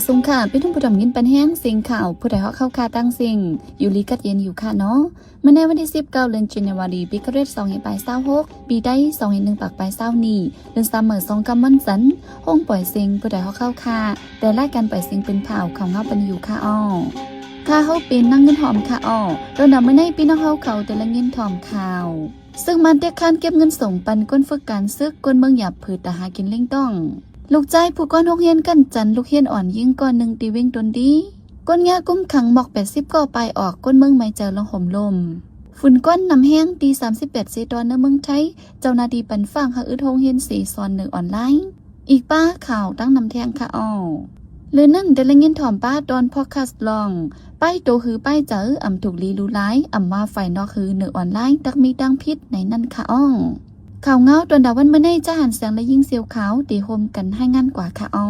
สงค่ะเป็นทุ่งผู้ดำยินปันแห้งเสียงข่าวผู้ใดฮอกเข้าคาตั้งเสียงอยู่ลีกัดเย็นอยู่ค่ะเนาะเมื่อในวันที่19เดือนธันวาคมปีกระเรศ2526ปีได้2.1ปากปลาย20นี้เดือน3 2กำมันสันห้องปล่อยเสียงผู้ใดฮอกเข้าคาแต่รายการปล่อยเสียงเป็นข่าวของเฮาปันอยู่ค่ะอ้อค่าเฮาเป็นนั่งเงินหอมค่ะอ้อโดนดำเมื่อในพี่น้องเฮาเขาแต่ละเงินหอมข่าวซึ่งมันเตียคันเก็บเงินส่งปันก้นฝึกการซึกก้นเมืองหยาบผืดตาหากินเล่งต้องลูกใจผู้ก้อน6เฮียนกันจันลูกเฮียนอ่อนยิ่งก้อน1ตีเว้งตนดีก้นยากุ้มขังหมอก80ก่อไปออกก้นเมืองไม่เจอลงห่มลมฝุ่นก้อนน้ำแห้งตี38เซตอนในเมืองไทยเจ้านาดีปันฟังหาอึด6เฮียน4ซอน1ออนไลน์อีกป้าข่าวตั้งนำแทงค่ะอ้อหรือนั่นแต่ละเงินถ่อมป้าดอนพอดคาสต์ลองป้ายโตหือป้ายเจออ่ำถูกลีลูไลอ่ำว่าไฟนอกหือ1ออนไลน์ตักมีดังพิษในนั่นค่ะอ้อข่าวเงาตอนดาวันเมื่อในจะหันแสงและยิ่งเสียวขาวตีโฮมกันให้งานกว่าค่ะอ้อ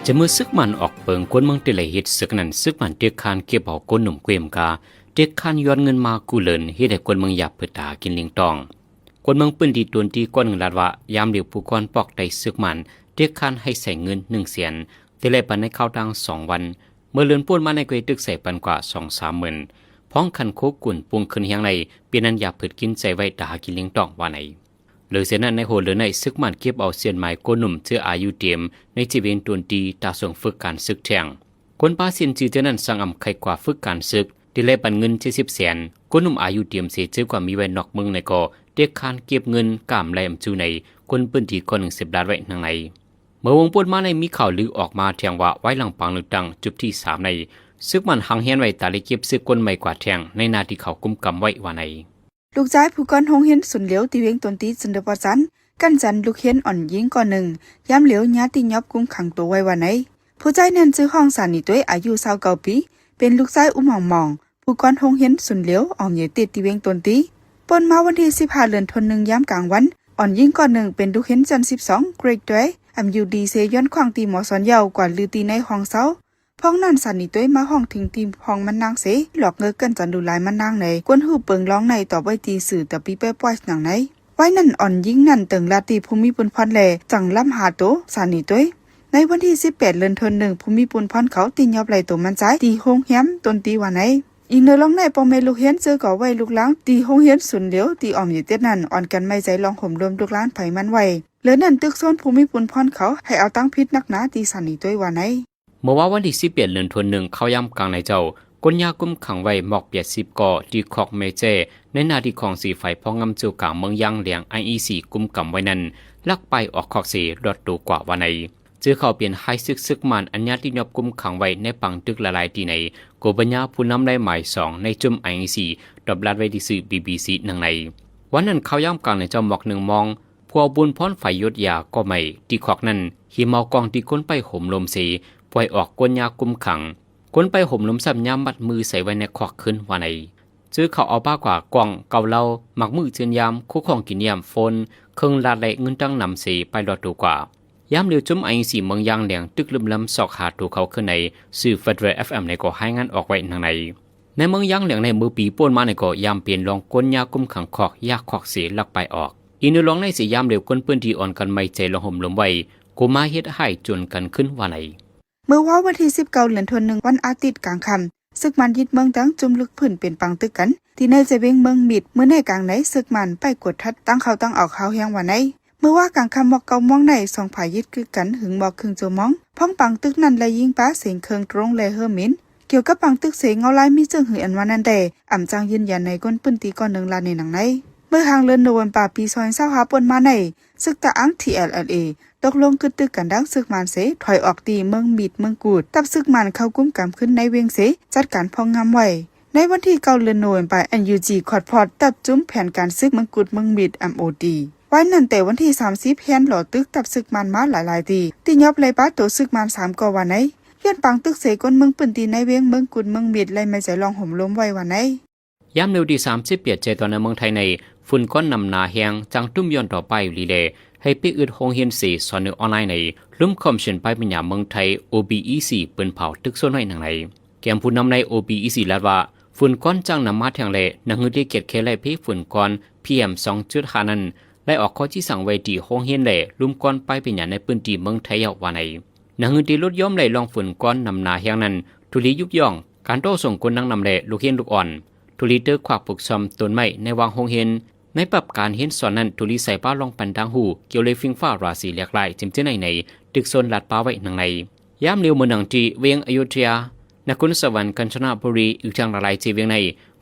จะมือซึกมันออกเปิงกวนเมืองเตลฮิตซึกนั้นซึกมันเตียคานเก็บเอาก้นหนุ่มเกวมกาเตียคานย้อนเงินมากูเลินเฮ็ดให้กวนเมืองหยับเปิดตากินเลี้ยงตองกวนเมืองปืนดีตวนที่ก้นเงินลาดว่ายามเดียวผู้กอนปอกได้ซึกมันเตียคานให้ใส่เงิน1 แสนเตเลปันในข้าวดัง2 วันเมื่อเลือนป่วนมาในเกยตึกใส่ปันกว่า 2-3 หมื่นพ้องคันโคกุ่นปุงขึ้นเฮียงในเปลี่ยนนั้นหยับเปิดกินใส่ไว้ตากินเลี้ยงตองว่าไหนหรือเสียนั้นในโหหรือในซึกมันเก็บเอาเสียนไม้ก้นหนุ่มเชื่ออายุเตียมในจีเวนตวนตีตาส่งฝึกการซึกแทงคนป้าเสียนจือเจ้านั้นสั่งอำไขกว่าฝึกการซึกที่เลยปันเงิน70 แสนก้นหนุ่มอายุเตียมเสียชื่อกว่ามีไว้นอกเมืองในก่อเด็กคานเก็บเงินกามแลมจูในคนปืนที่คน10 ล้านไว้ทางในเมื่อวงป่วนมาในมีข่าวลือออกมาแทงว่าไว้หลังปังลึกดังจุดที่3ในซึกมันหังเฮียนไว้ตาเลยเก็บซึกคนใหม่กว่าแทงในนาที่เขากุมกำไว้ว่าในลูกชายผู้ก้อนหงเฮียนสุนเหลียวตีเวงตนตีจันเดปอจันกันจันลูกเฮียนอ่อนยิงก่อนหนึ่งย้ำเหลียวญาติยอบกุมขังตัวไว้วันไหนผู้ใจนั่นซื้อห้องสานิด้วยอายุ29 ปีเป็นลูกชายอุ้มหมองผู้ก้อนหงเฮียนสุนเหลียวอ่อมเหยติดตีเวงตนตีปนมาวันที่15 เดือนธันวาคมยามกลางวันอ่อนยิงก่อนหนึ่งเป็นลูกเฮียนจัน12เกรกด้วยอำยูดีเซย้อนควางตีหมอสอนเยาวกว่าลือตีในห้องเซาพ้องนั่นสันนิตัวมาห้องถึงทีมห้องมันนางเสหลอกเงือกันจันดูลายมันนางในกวนหูเปิงร้องในต่อไว้ตีสื่อแต่ปีเป้ป้อยหนังไหนไว้นั่นอ่อนยิ่งนั่นเติงลาตีภูมิปุนพรแลจังล่ำหาโตสันนิตัวในวันที่18 เดือนธันวาคมภูมิปุนพรเขาตียอบไหลตัวมันใจตีโฮงแฮมตนตีวันไหนอีกเนร้องในปอมเมลูกเฮียนเจอก่อไว้ลูกล้างตีโฮงเฮียนสุนเหลียวตีอ่อมอยู่เต็ดนั่นอ่อนกันไม่ใจลองห่มรวมลูกล้านไผมันไว้เหลือนั่นตึกโซนภูมิปุนพรเขาให้เอาตั้งพิษนักหนาตีสันนิตัววันไหนเมื่อวันที่11 เดือนธันวาคมเขาย้ำกลางในเจ้ากนยากุมขังไว้หมอก80 ก่อที่คอกเมเจในนาที่ของสีไฟพองงำจูกลางเมืองย่างเหลียง IEC กุมกำไว้นั้นลักไปออกคอกสีรถตูกว่าวันในจื้อเขาเปลี่ยนให้ซึกมันอัญญาที่ยอบกุมขังไว้ในปังตึกละลายที่ในโกบัญญาผู้นำได้หมาย2ในจุ่ม IEC ดอบลัดไว้ที่สื่อ BBC นังในวันนั้นเขาย้ำกลางในเจ้าหมอกหนึ่งมองพวกบุญพรไฟยศยาก็ไม่ที่คอกนั้นหิมากองที่ก้นไปห่มลมสีปล่อยออกก้นยากุมขังก้นไปห่มลมสับยามมัดมือใส่ไว้ในควักขึ้นว่าไหนซื้อเขาเอาป้ากว่ากว่างเกาเล่าหมักมือเจียนยามคู่ของกินยามโฟนเครื่องลาดไหลเงินตั้งนำสีไปรอตัวกว่ายามเดียวจุ่มIECเมืองยางแหลงตึกลืมลำสอกหาตัวเขาขึ้นในสื่อเฟเดร FM ในก่อให้งานออกไว้ทางในเมืองยางแหลงในมือปีป่นมาในก่อยามเปลี่ยนลองก้นยากุมขังคอกยาคอกเสียลักไปออกอีนึลองในสียามเดียวก้นปืนที่อ่อนกันไม่ใจลองห่มลมไว้กูมาเฮ็ดให้จนกันขึ้นว่าไหนเมื่อวันที่19 เดือนธันวาคมวันอาทิตย์กลางค่ำซึกมันยึดเมืองตั้งจุ่มลึกพื้นเป็นปังตึกกันที่ในจะเว้งเมืองมิดเมื่อในกลางไหนซึกมันไปกดทัดตั้งเขาตั้งออกเขาแห้งว่าไหนเมื่อว่ากลางค่ำหมอกเกามองในสองผายยึดคือกันหึงหมอกครึ่งโจมองพ้องปังตึกนั้นและยิงป้าเสียงเคืองตรงเลยเฮอมินเกี่ยวกับปังตึกเสียงเงาลายมีจึงหืออันวันนั้นแต่อ่ำจางยืนยันในก้นปืนตีก้อนหนึ่งลานในหนังในเมื่อทางเลินโนวันป่าปีซอย25ปนมาในซึกตะอัง TLLA ตกลงกึดตึกกันดังซึกมันเสถอยออกตีเมืองมิดเมืองกูดตับซึกมันเข้ากุ้มกำขึ้นในเวียงเสจัดการพองงามไว้ในวันที่9 เดือนโนเวมเบอร์ NUG คอดพอดตับจุ้มแผนการซึกเมืองกูดเมืองมิด MOD ไว้นั่นแต่วันที่30แผนหล่อตึกตับซึกมันมาหลายๆตีตียอบไหลป้าตัวซึกมัน3ก่อวันไหนย้อนปังตึกเสก้นเมืองปืนตีในเวียงเมืองกูดเมืองมิดเลยไม่ใจลองห่มล้มไว้วันไหนยามเร็วดี30 เปียดใจตอนในเมืองไทยในฝุ่นก้อนนำนาแหงจังตุ้มย้อนต่อไปลีเลให้ปีอึดหงเฮียนสีสอนออนไลน์ในลุ่มคอมชันไปปัญญาเมืองไทย OBEC เปิ้นเผาตึกส่วนไว้หนังในแกมผู้นำใน OBEC ลาดว่าฝ ฝุ่นก้อนจังนำมาแทงเละนังหือที่เกียดเคไลพี่ฝุ่นก้อน PM 2.5 นั้นได้ออกข้อที่สั่งไว้ดีโฮงเฮียนเล่ลุ่มก้อนไปเป็นอย่างในพื้นที่เมืองไทยว่าในนังหือที่ลดย่อมไหลลองฝุ่นก้อนนำนาเฮียงนั้นทุลียุกย่องการโต้ส่งคนนั่งนำเละลูกเฮียนลูกอ่อนทุลีเตอร์ขวากปลุกซอมต้นไม้ในวางโฮงเฮียนในปรับการเห็นสอนนั้นทุลีใส่ป้าลองปันทางหูเกี่ยวเลยฟิงฟ้าราศีเลียกลายจิมเจ้าในตึกโซนลาดป้าไว้นังในยามเร็วเมืองนังจีเวียงอยุธยานครสวรรค์กัญชนาบุรีอยู่ทางละลายจีเวียงใน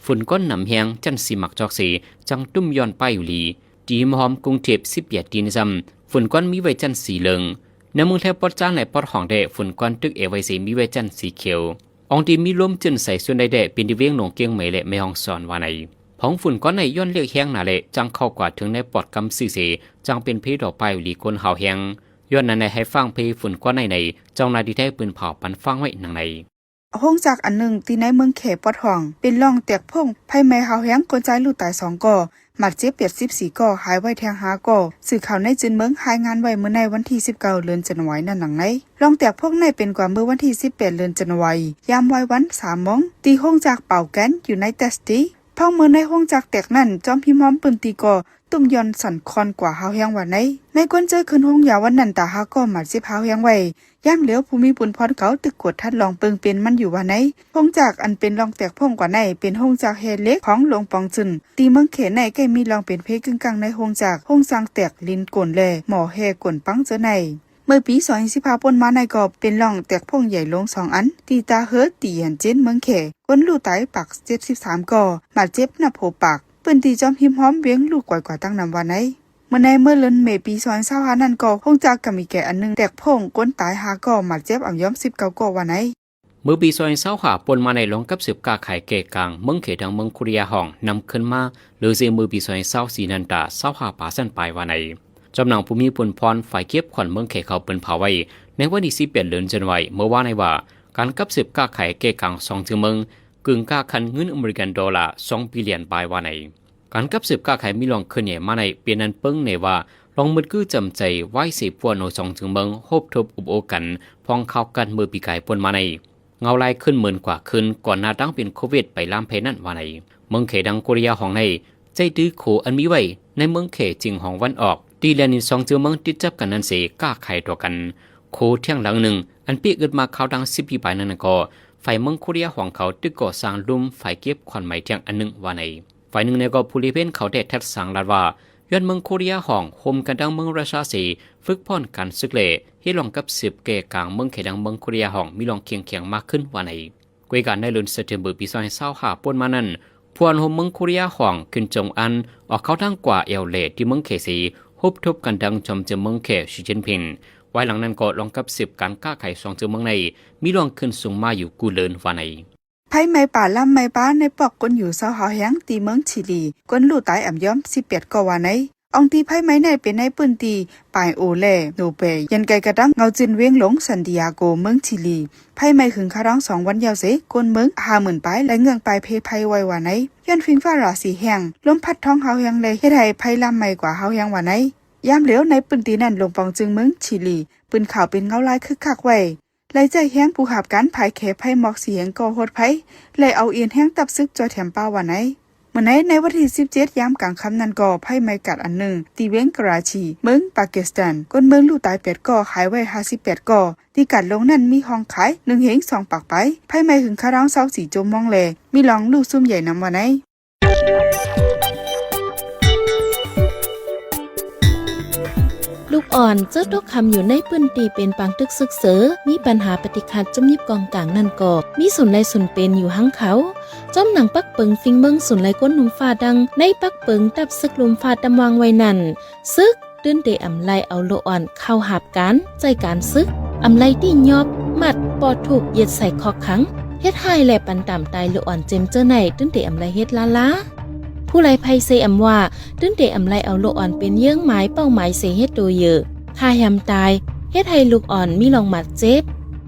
ฝุ่นก้อนหนำแหงจันสีหมักจอกสีจังตุ้มย้อนไปอยู่ลีจีมหอมกรุงเทพ18ตีนซ้ำฝุ่นก้อนมีไว้จันสีเหลืองในเมืองไทยปอดจ้างในปอดของเดฝุ่นก้อนตึกเอไวสีมีไว้จันสีเขียวองดีมีลมจนใส่ส่วนใดเดเป็นที่เวียงหนองเกียงเหมยและไม่ห้องสอนว่าในผองฝุ่นก้อนในย้อนเลือกแห้งหนาเละจังเข้ากว่าถึงในปอดกำสื่อเสจังเป็นเพดอกไปอยู่ลีคนหาวแห้งย้อนนั้นในให้ฟังเพฝุ่นก้อนในเจ้านาดีแท้ปืนเผาปันฟังไว้นังในห้องจากอันหนึ่งที่ในเมืองเขปอดห้องเป็นร่องแตกพงไผ่ไม้หาวแห้งกนใจลูกตาย2ก่อหมัดเจ็บ84ก่อหายไว้แทง5ก่อสื่อข่าวในจืนเมืองหายงานไว้เมื่อในวันที่19เดือนธันวาคมนั่นหนังในร่องแตกพงในเป็นกว่าเมื่อวันที่18เดือนธันวาคมยามไว้วัน3 โมงตีห้องจากเป่าแกนอยู่ในเตสตีพ่องเมื่อในห้องจากแตกนั่นจอมพิมพ์ปืนตีก่อตุ้มยอนสั่นคอนกว่าหาวแห้งวันในก้นเจอคืนห้องยาวันนั้นตาหาก็หมัดเจ็บหาวแห้งไว้ย่ามเหลียวภูมิปุนพรเก่าตึกกดทัดลองเปิงเป็นมันอยู่ว่าไหนห้องจากอันเป็นรองแตกพ่งกว่าในเป็นห้องจากเฮเล็กของหลวงปองจึนตีเมืองเขในใกล้มีรองเป็นเพกึ่งกลางในห้องจากห้องสร้างแตกลินกลแลหมอแฮกลปังเจอในเมื่อปี2015ป่นมาในกอบเป็นรองแตกพ่งใหญ่ลง2อันตีตาเฮตีหันเจนเมืองเขก้นลูกไตปัก73ก่อบาดเจ็บหน้าโผปากปืนตีจอมพิมพ์หอมเวียงลูกกว่าตั้งนำว่าไหนเมื่อในเมื่อเลือนเมปี2025นั่นก็ห้องจากกับมีแก่อันนึงแตกพงก้นตาย5ก่อหมัดเจ็บอ่ำย้อม19ก่อว่าไหนเมื่อปี2025ปนมาในหลงกับสืบกาขายเกกลางเมืองเขตดังเมืองคุริยาห้องนำขึ้นมาหรือเซมือปี2024นันตา25%ไปว่าไหนจำนางภูมิพลพรฝ่ายเก็บขวัญเมืองเขตเขาเปิ้นเผาไว้ในวันที่18เดือนธันวาคมเมื่อว่าในว่าการกับสืบกาขายเกกลาง2 เมืองกึ่งกาคันเงินอเมริกันดอลลาร์2 บิลเลียนบาทว่าไหนการกับสืบกาขายมีลองขึ้นใหญ่มาในเปลี่ยนนั้นเปิ้งในว่าลองมืดกื้อจำใจไว้สีพวนโน2 เมืองโฮบทบอุบโอกันพองเข้ากันมือปีกายปนมาในเงาลายขึ้น10,000กว่าขึ้นก่อนหน้าตั้งเป็นโควิดไปล่ามเพนั่นว่าในเมืองเขดังโคเรียห้องในใจดื้อโขอันมีไว้ในเมืองเขจิงห้องวันออกตีแลนิน2 เมืองติดจับกันนั้นเสกล้าไข่ตัวกันโคเที่ยงหลังหนึ่งอันปีเกิดมาเขาดัง10 ปีไปนั่นก็ฝ่ายเมืองโคเรียห้องเขาตึกก่อสร้างลุ่มฝ่ายเก็บขวัญไหมเที่ยงอันหนึ่งว่าในฝ่ายหนึ่งในก็ผู้ลิเพนเขาได้ทัดสังลาดว่าย้อนเมืองโคเรียห้องโฮมกันดังเมืองราชาสีฝึกพ่อนการซึกเล่ให้ลองกับสืบเกกลางเมืองเขดังเมืองโคเรียห้องมีลองเคียงมากขึ้นว่าในกุยการในเดือนเซปเทมเบอร์ปี2025ปนมานั้นพวนโฮมเมืองโคเรียห้องขึ้นจงอันออกเข้าทางกว่าเอลเล่ที่เมืองเขสีฮบทบกันดังจอมเจอเมืองเขชิจินพิงไว้หลังนั้นก็ลองกับสืบการก้าไข่2 เมืองในมีลองขึ้นสูงมาอยู่กูเลินว่าในไผ่ไม้ป่าล่ำไม้ป้าในปอกก้นอยู่เศร้าหาแห้งตีเมืองชิลีก้นลู่ตายอ่ำย้อม18ก่อว่าไหนองตีไผ่ไม้ในเป็นในปืนตีปายโอเล่โนเปยันไกกระดังเงาจินเวียงหลงซันดิอาโกเมืองชิลีไผ่ไม้ขึงคาร้อง2 วันยาวเสก้นเมือง50,000ปลายและเงืองปลายเพไผ่ไว้ว่าไหนย้อนฟิงฟ้าราสีแห้งลมพัดท้องเฮาแห้งเลยเฮ็ดให้ไผ่ล่ำไม้กว่าเฮาแห้งว่าไหนยามเหลียวในปืนตีนั่นลงปองจึงเมืองชิลีปืนขาวเป็นเงาลายคึกคักไว้ไล่ใจแห้งผู้ขับการภายแขไพ่หมอกเสียงก่อโหดไพ่เลยเอาเอียนแห้งตับซึกจอแถมป้าว่าไหนเมื่อไหนในวันที่17ยามกลางค่ำนั้นก่อไพ่ไม้กัดอันหนึ่งตีเว้งกราชีเมืองปากีสถานก้นเมืองลู่ตาย8ก่อขายไว้58ก่อที่กัดลงนั้นมีห้องขาย1 เหง2 ปากไปไพ่ไม้ถึงคาร้อง24 จมมองแลมีลองลูกซุ่มใหญ่นำว่าไหนลูกอ่อนเจ้าทกคำอยู่ในปื้นตีเป็นปางตึกซึกเสือมีปัญหาปฏิคัดจมยิบกองกลางนั่นกอบมีส่วนไรส่วนเป็นอยู่หังเขาจอมหนังปักเปิงฟิงเมืองส่วนไรก้นหนุ่มฟ้าดังในปักเปิงตับซึกลมฟ้าดำวางไว้นั่นซึกตื้นเดอำไลเอาโลอ่อนเข้าหาบกันใจการซึกอำไลที่ยอบมัดปอดถูกเหยียดใส่คอขังเฮ็ดให้แลปันต่ำตายโลอ่อนเจมเจอไหนตื้นเดอำไลเฮ็ดลาผู้ไรไพเซอำว่าตื้นเดอำไลเอาโลอ่อนเป็นเยื่องหมายเป้าหมายเสเฮ็ดโดยเยอะฆ่ายำตายเฮ็ดให้ลูกอ่อนมีลองหมัดเจ็บ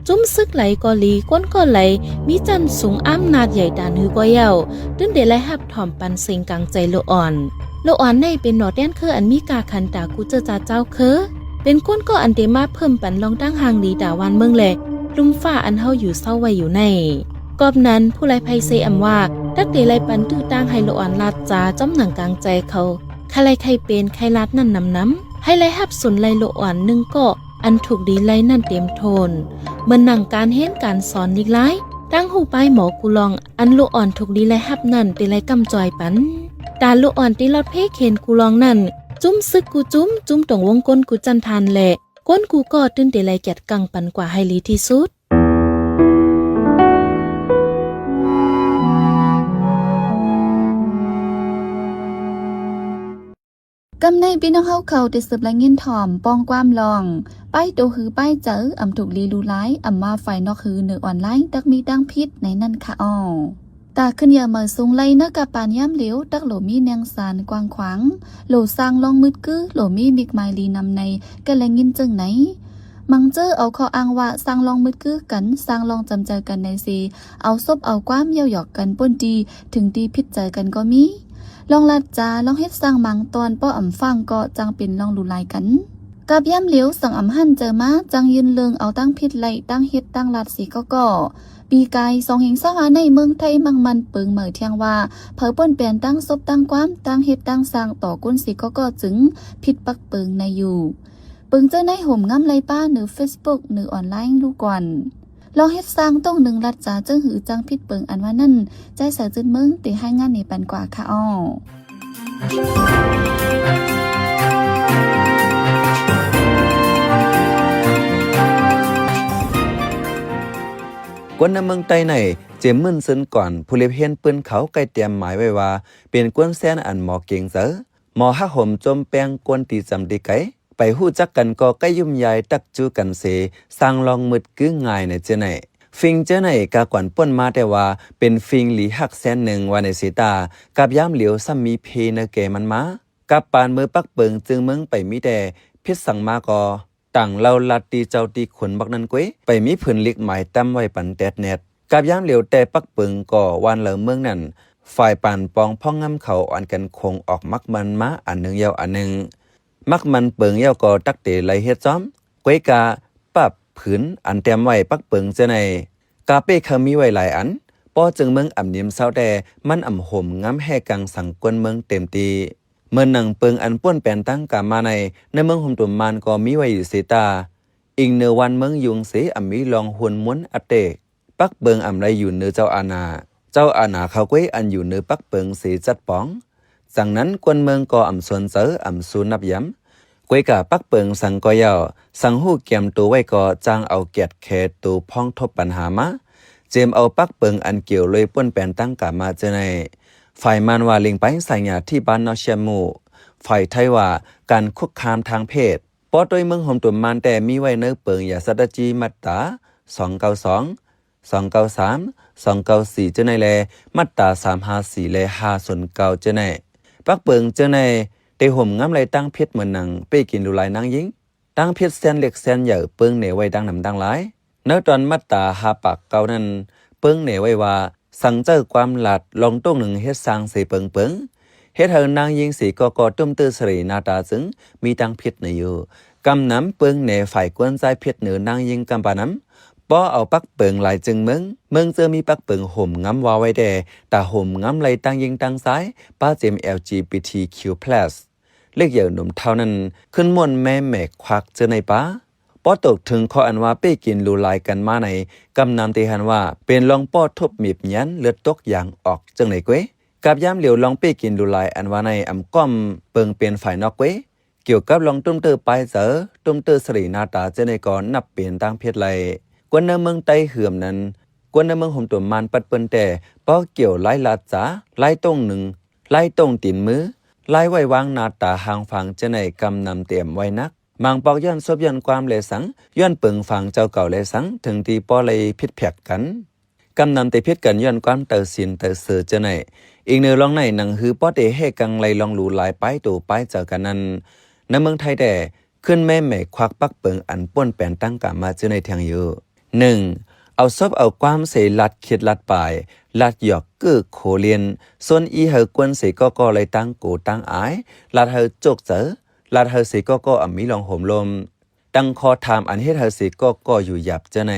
จุ้มซึกไหลกอลีก้นก็ไหลมีจันสูงอ้ำนาดใหญ่ดานหือก็เย่าตื้นเดไลหับถ่อมปันเซ็งกลางใจลูกอ่อนในเป็นหนอแดนคืออันมีกาคันตากูเจอเจ้าคือเป็นก้นก็อันเดมาเพิ่มปันลองตั้งหางดีดาวันเมืองแหลลุมฟ้าอันเฮาอยู่เศร้าไว้อยู่ในกอบนั้นผู้ไรไพเซอำว่าต ตักเดไลปันตื้อตั้งให้ละอ่อนลาดจาจ้ำหนังกลางใจเขาใครใครเป็นใครลาดนั่นน้ำให้ไลหับสนไลละอ่อนนึงก็อันถูกดีไลนั่นเต็มโทนเมื่อหนังการเห็นการสอนอีกหลายตั้งหูป้ายหมอกูลองอันละอ่อนถูกดีไลหับนั่นเตไลกำจอยปันตาละอ่อนตีลอดเพเคนกูลองนั่นจุ้มซึกกูจุ้มตรงวงก้นกูจันทานแหละก้นกูก็ตื้นเตไลแกดกังปันกว่าให้ลีที่สุดกำในพี่น้องเฮาเขาติดสืบและเงินถ่อมปองความลองป้ายโตหือป้ายเจออำถูกลีดูไลอำมาไฟนอกหือเนือออนไลน์ตักมีดังพิษในนั่นค่ะอ้อตาขึ้นอย่าเมื่อสูงไลเนกะปานย่ำเหลวตักโหลมีแนงสารกว้างขวางโหลสร้างลองมืดกื้อโหลมีมิกไมลีนำในกันและเงินจึงไหนมังเจอเอาข้ออ้างว่าสร้างลองมืดกื้อกันสร้างลองจำใจกันในซีเอาซบเอาความเย่าหยอกกันป้นดีถึงดีพิษใจกันก็มีลองลัดจาลองเฮ็ดสร้างมังตอนป้ออ่ำฟังก็จังเป็นลองดูลายกันกับย่ำเหลียวสั่งอ่ำหั่นเจอมาจังยืนเลืองเอาตั้งพิษไหลตั้งเฮ็ดตั้งลัดสีก็ปีกาย2 เห็น2 ในเมืองไทยมังมันเปิงเหมยเที่ยงว่าเผอป่นเปลี่ยนตั้งซบตั้งความตั้งเฮ็ดตั้งสร้างต่อก้นสีก็จึงพิษปักเปิงในอยู่เปิงเจอในห่มงำไรป้าหรือ Facebook หรือออนไลน์ลูกก่อนลองเฮ็ดสร้างต้อง1ลัดจาจึงหือจังพิษเปิงอันว่านั่นใจเสือจืดเมืองติให้งานนี่ปันกว่าค่ะอ้อกวนในเมืองไต้ในเจมมึนซึนก่อนผู้เลียเฮียนปืนเขาใกล้เตรียมหมายไว้ว่าเป็นกวนแซนอันหมอเก่งเสอหมอฮักห่มจมแปงกวนตีจำดีไกไปหู้จักกันก็ใกล้ยุ่มยายตักจูกันเสสร้างลองมืดกึ่งง่ายในเจไหนฟิงเจไหนกากวนป้นมาแต่ว่าเป็นฟิงหลีฮักแซนหนึ่งวันในสีตากับย้ำเหลียวซ้ำมีเพเนเกมันมากับปานมือปักเปิงจึงเมืองไปมีแต่พิษสั่งมาก็ต่างเราลัดตีเจ้าตีขนบักนั้นก้วยไปมีผืนลิกหมายตั้มไว้ปันแดดแนดกับย้ำเหลียวแต่ปักเปิงก่อวันเหลือเมืองนั้นฝ่ายป่านปองพ่องงำเขาอ่อนกันคงออกมักมันมาอันหนึ่งยาวอันหนึ่งมักมันเปิงยาวก็ตักเตะไหลเฮ็ดซ้อมก้วยกาปับผืนอันเต็มไว้ปักเปิงเจไหนกาเป้เขามีไว้หลายอันป้อจึงเมืองอ่ำเนียมเศร้าแต่มันอ่ำห่มง้ำแห่กังสังกวนเมืองเต็มตีเมื่อหนังเปิงอันป้วนแปลนตั้งกามาในเมืองห่มตุ่มมันก็มีไว้อยู่เสตาอิงเนวันเมืองยุงเสอ่ำมีลองหวนม้วนอัเตปักเปิงอ่ำไรอยู่เนื้อเจ้าอาณาเขาก้วยอันอยู่เนื้อปักเปิงเสจัดป๋องจากนั้นกวนเมืองก็อ่ำสวนเสออ่ำซูนับย้ำก้วยกาปักเปิงสังก็ยาวสังหูเกียมตัวไว้ก็จางเอาเกียดแคตัวพ้องทบปัญหามาเจมเอาปักเปิงอันเกี่ยวเลยป้วนแปลนตั้งกามาเจในฝ่ายมันว่าลิงไปสายหยาที่บ้านนอเชียมูฝ่ายไทยว่าการคุกคามทางเพศปอโดยเมืองห่มตุ่มมันแต่มีไว้เนื้อเปิงอย่าสัตจีมัตตา292 293 294เจในแลมัตตา354แล509เจในปักเปิงเจในได้ห่มงำไรตั้งเพชรเหมือนหนังไปกินดูลายนางยิงตั้งเพชรแสนเล็กแสนใหญ่เปิงเหนไว้ดังนำดังหลายเนื้อตอนมัตตา5ปากเก่านั้นเปิงเหนไว้ว่าสั่งเจอความหลัดลองต้งหนึ่งเฮ็ดสร้างเสเปิงเฮ็ดเฮนางยิงสีกอตุ้มตื้อสรีนาตาจึงมีตังเพชรในอยู่กำน้ำเปิงเหนฝ่ายกวนใจเพชรเหนือนางยิงกำปาน้ำป้อเอาปักเปิงหลายจึงเมืองเจอมีปักเปิงห่มง้ำวาไว้แด่ตาห่มง้ำไหลตั้งยิงตั้งซ้ายป้าเจม LGBTQ+ เล็กใหญ่หนุ่มเท่านั้นขึ้นม่วนแม่แม่ควักเจอในป้าป้อตกถึงข้ออันว่าเป้กินลูลายกันมาในกำนำตีหันว่าเป็นลองป้อทบมีบยันเลือดตกอย่างออกจังไหนก้วยกับย้ำเหลียวลองเป้กินลูลายอันว่าในอำก้อมเปิงเป็นฝ่ายนอกก้วยเกี่ยวกับลองตุ้มเตอปลายเสือตุ้มเตอสรีนาตาเจในก่อนนับเป็นตั้งเพชรไหลกวนในเมืองไต้เหื่อมนั้นกวนในเมืองห่มตัวมันปัดเปิ้นแต่ป้อเกี่ยวไล่ลาดจ๋าไล่ต้งหนึ่งไล่ต้งตีนมือไล่ไว้วางนาตาหางฟังเจในกำนำเตรียมไว้นักบางปอกย้อนซบย้อนความเลสังย้อนเปิงฟังเจ้าเก่าเลสังถึงตีป้อเลยพิษแผกกันกำนำเตพิษกันย้อนความเตอสินเตอเสือเจในอีกเนื้อลองในหนังฮือป้อเตให้กังไลลองหลูหลายป้ายตู่ป้ายเจอกันนั้นในเมืองไทยแต่ขึ้นแม่แม่ควักปักเปิงอันป้วนแปลนตั้งกามาเจในทางอยู่1เอาซบเอาความเสลัดคิดลัดปลายลัดหยอกกือโคเลียนส่วนอีเฮกวนเสก็เลยตั้งโกตั้งอายลัดเฮจกเจอลัดเฮเสก็อ่ำมีลองห่มลมตั้งคอถามอันเฮ็ดเฮเสก็อยู่หยับเจใน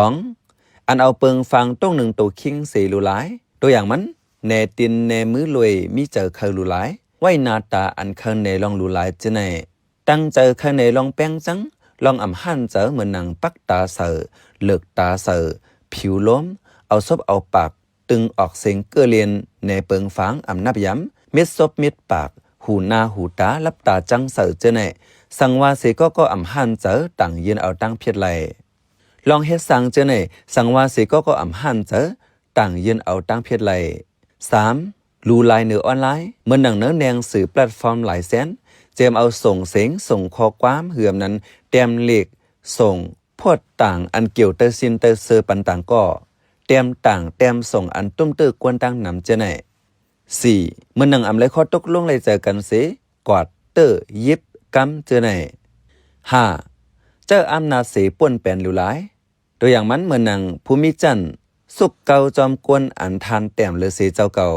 2อันเอาเปิงฟังต้องหนึ่งตัวคิงเสลูหลาย ตัวอย่างมันแนตินแนมือรวยมีเจอเคยรู้หลายไว้หน้าตาอันเคยในลองรู้หลายจะไหนตั้งเจอเคยในลองแป้งจังลองอ่ำหั่นเจอเหมือนหนังปักตาเสือเลือกตาเสือผิวล้มเอาซบเอาปากตึงออกเสียงเกลือเลียนในเปิงฝางอ่ำนับย้ำเม็ดซบเม็ดปากหูหน้าหูตาลับตาจังเสือจะไหนสังว่าเสก็อ่ำหั่นเจอต่างยืนเอาตั้งเพียรไหลลองเฮ็ดสังจะไหนสังว่าเสก็อ่ำหั่นเจอต่างยืนเอาตั้งเพียรไหล3. รูลายเนื้อออนไลน์เมื่อหนังเนื้อแนงสื่อแพลตฟอร์มหลายแสนเจมเอาส่งเสียงส่งข้อความเหือมนั้นเต็มเลขส่งพวดต่างอันเกี่ยวเตอร์ซินเตอร์เซอร์ปันต่างก็เต็มต่างเต็มส่งอันตุ้มเตอร์กวนต่างนำเจไหน 4. เมื่อหนังอำเลยข้อตกลงเลยเจอกันเสกอดเตอร์ยิบกำเจไหน 5. เจ้าอำนาจเสป่นแปลนหรือหลายตัวอย่างมันเมื่อหนังภูมิจันทร์สุกเก่าจอมกวนอันทานแต้มเลเสเจ้าเก่า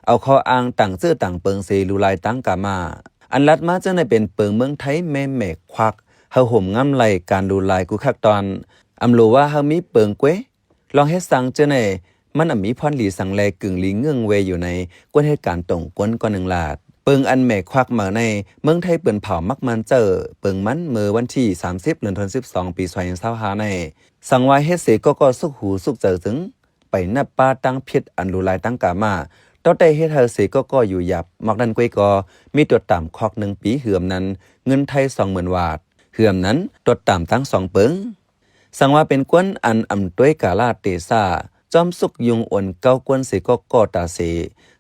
เอาข้ออ้างต่างชื่อต่างเปิงเสลูลายตั้งกามาอันลัดมาจะในเป็นเปิงเมืองไทยแม่แมกควักเฮาห่มง่ำไหลการลูลายกูคักตอนอำรู้ว่าเฮามีเปิงเก้ลองเฮ็ดสังเจอในมันมีพรหลีสังแลกึ่งลีเงื่องเวอยู่ในกวนเหตุการณ์ตรงกวนก่อน1ลาดเปิงอันแมกควักมาในเมืองไทยเปิ้นเผามักมันเจอเปิงมันเมื่อวันที่30เดือนธันวาคมปี2025ในสังว่าเฮ็ดเสก็สุกหูสุกเจอถึงไปนับป้าตั้งพิษอันลูลายตั้งกามาต่อได้เฮ็ดเฮาเสก็อยู่หยับมักดันก้อยก็มีตัวต่ำคอก1ปีเหือมนั้นเงินไทย 20,000 บาทเหือมนั้นตัวต่ำทั้ง2เปิงสังว่าเป็นกวนอันอำต้วยกาลาเตซ่าจอมสุกยุงอ่อนเก้ากวนเสก็ตาเส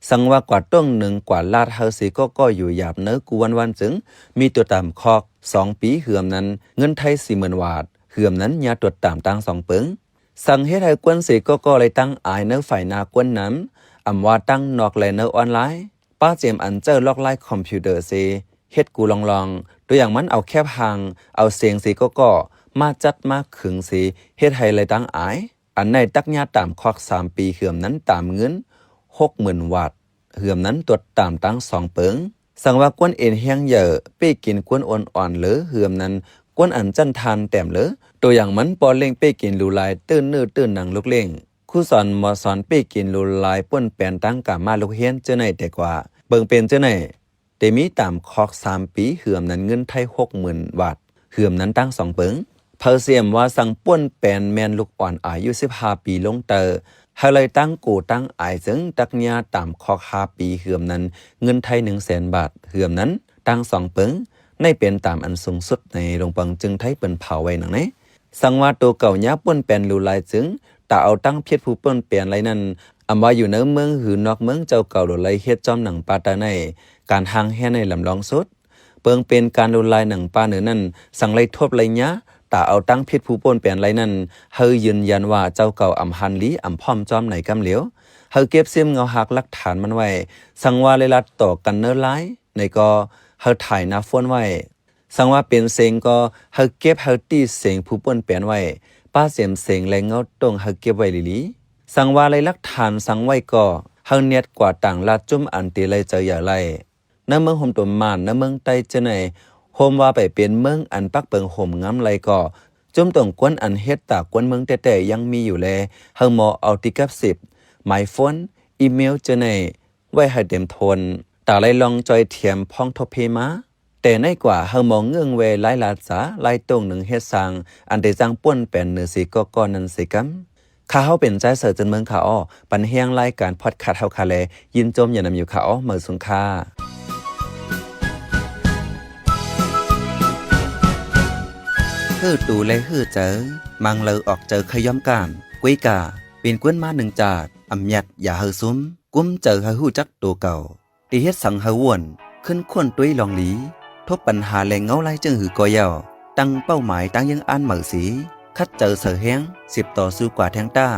สังว่ากว่าต้อง1กว่าลาดเฮาเสก็อยู่หยับเนื้อกูวันจึงมีตัวต่ำคอก2ปีเหือมนั้นเงินไทย 40,000 บาทเหือมนั้นยาตัวต่ำตั้ง2เปิงสั่งเฮ็ดให้กวนเสก็เลยตั้งอายเนื้อฝ่ายนากวนนั้นอำว่าตั้งนอกไลเนอร์ออนไลน์ป้าเจมอันเจอลอกไลน์คอมพิวเตอร์เซเฮ็ดกูลองตัวอย่างมันเอาแคบหางเอาเสียงสีก็มาจัดมาขึงสีเฮ็ดให้เลยตั้งอายอันในตักญาตามควัก3ปีเหือมนั้นตามเงิน 60,000 บาทเหือมนั้นตรวจตามตั้ง2เปิงสั่งว่ากวนเอ็นเฮียงเหยอเป้กินกวนอ่อนๆเหลือเหือมนั้นกวนอันจันทานแต้มเหลือตัวอย่างมันปอเล่งเป้กินลูลายตื้นเนื้อตื้นหนังลูกเล่งครูสอนมอสอนเป้กินลูลายป่นแปลนตั้งกามาลูกเฮียนเจ้าไหนแต่กว่าเบิ่งเป็นเจ้าไหนแต่มีตามคอก3ปีเหือมนั้นเงินไทย 60,000 บาทเหือมนั้นตั้ง2เปิงเพอเสียมว่าสั่งป่นแปลนแมนลูกอ่อนอายุ15ปีลงเตอเฮาเลยตั้งกูตั้งอายจึงตักญาตามคอก5ปีเหือมนั้นเงินไทย 100,000 บาทเหือมนั้นตั้ง2เปิงในเป็นตามอันสูงสุดในโรงปังจึงไทยเปิ้นเผาไว้หนังนี้สังว่าตัวเก่าญาป่นแปลนลูลายจึงแต่เอาตั้งเพียรผู้เปิ้นเปลี่ยนไรนั้นอำว่าอยู่ในเมืองหือนอกเมืองเจ้าเก่าหรือไรเฮ็ดจอมหนังปาตาในการทางแห่ในลำลองสุดเปิงเป็นการดูลายหนังปาเหนือนั้นสั่งไรทบไรยะแต่เอาตั้งเพียรผู้เปิ้นเปลี่ยนไรนั้นเฮายืนยันว่าเจ้าเก่าอำหันลีอำพร้อมจอมไหนกำเหลียวเฮาเก็บเสียมเงาหักหลักฐานมันไว้สั่งว่าเลยลัดต่อกันเนื้อหลายในก็เฮาถ่ายหน้าฟ้อนไว้สั่งว่าเป็นเสียงก็เฮาเก็บเฮาตีเสียงผู้เปิ้นเปลี่ยนไว้ป้าเสียมเสียงแรงเงาตรงเฮาเก็บไว้ลีสังว่าไรลักฐานสังไว้ก็เฮาเนียดกว่าต่างลาจุ่มอันตีไรเจออย่าไรน้ำเมืองห่มตัวมานน้ำเมืองใต้เจไหนห่มว่าไปเป็นเมืองอันปักเปิงห่มงำไรก็จุ่มตรงกวนอันเฮ็ดตากวนเมืองแต่ยังมีอยู่แลเฮาหมอเอาติกับ10หมายโฟนอีเมลเจไหนไว้ให้เต็มทนตาไรลองจอยเทียมพ้องทบเพมาแต่ในกว่าเฮามองเงื่องเวหลายลาษาหลายตรงหนึ่งเฮ็ดสร้างอันได้จังป่วนแปลนเนื้อสิก็นั้นสิกำข้าเฮาเป็นใจเสิร์จนเมืองข้าอ้อปันเฮียงรายการพอดคาสต์เฮาคาแลยินจมอย่านำอยู่ข้าอ้อเมื่อสุงค่าฮื้อตูและฮื้อเจอมังเลอออกเจอขย่อมการกุ้ยกาเป็นกวนมา1จาดอำยัดอย่าเฮาซุ้มกุ้มเจอเฮาฮู้จักตัวเก่าที่เฮ็ดสังเฮาวนขึ้นควนตุ้ยลองหลีทบปัญหาแรงเงาไล่จึงหือกอยาวตั้งเป้าหมายตั้งยังอ่านเหมือสีคัดเจอเสือแห้ง10ต่อสู้กว่าแทงต้า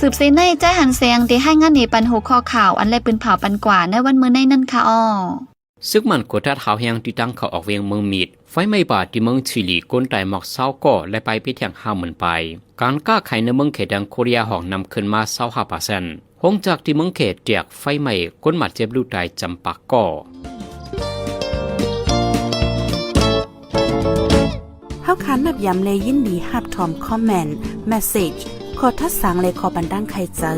สืบเสในใจหันเสียงที่ให้งานในปันหัวข้อข่าวอันไรปืนเผาปันกว่าในวันมื้อในนั่นค่ะอ้อซึ่งมันกดทัดหาวแหงที่ตั้งเขาออกเวียงเมืองมีดไฟไม่บาดที่เมืองชิลีก้นไตหมอกเศร้าก่อและไปพิเทียง50,000ไปการก้าไขในเมืองเขตดังโคเรียห้องนำขึ้นมา25%ก หงจากที่เมืองเขตเจียกไฟใหม่ก้นหมัดเจ็บลูกตายจำปากก่อเฮาคันนับยำเลยยินดีฮับทอมคอมเมนต์เมสเซจขอทัดสั่งเลยขอบันดังใครเจอ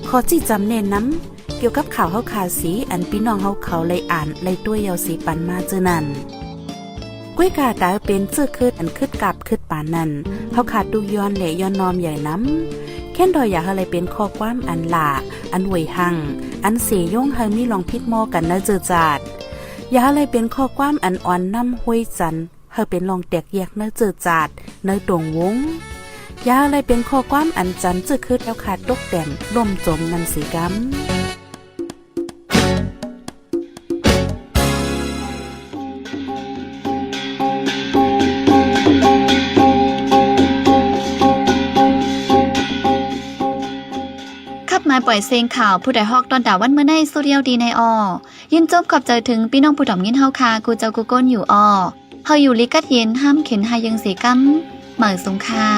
ขอจี้จำเน้นน้ำเกี่ยวกับข่าวเฮาคาสีอันพี่น้องเฮาเขาเลยอ่านเลยตัวยาวสีปันมาเจอนั่นกุ้ยกาตาเป็นเสื้อคืดอันคืดกับคืดปานนั่นเฮาขาดดูย้อนและย้อนนอมใหญ่น้ำแค่นดอยอยากอะไรเป็นข้อความอันหล่าอันหวยหังอันเสียย่งเฮามีลองพิดมอกันเนเจอจาดอยากอะไรเป็นข้อความอันอ่อนน้ำห้วยจันเฮาเป็นลองแตกแยกเนเจอจาดเนตรงวงอยากอะไรเป็นข้อความอันจันจื้อคืดแล้วขาดตกแต่มล่มจมนันสีกำมาปล่อยเสียงข่าวผู้ใดฮอกตอนดาวันเมื่อในสุเรียวดีในอยินจบขอบใจถึงพี่น้องผู้ถ่อมยินเฮาคากูเจ้ากูก้นอยู่เฮาอยู่ลิกัดเย็นห้ามเข็นหายังเสียกำเหมือสงค่า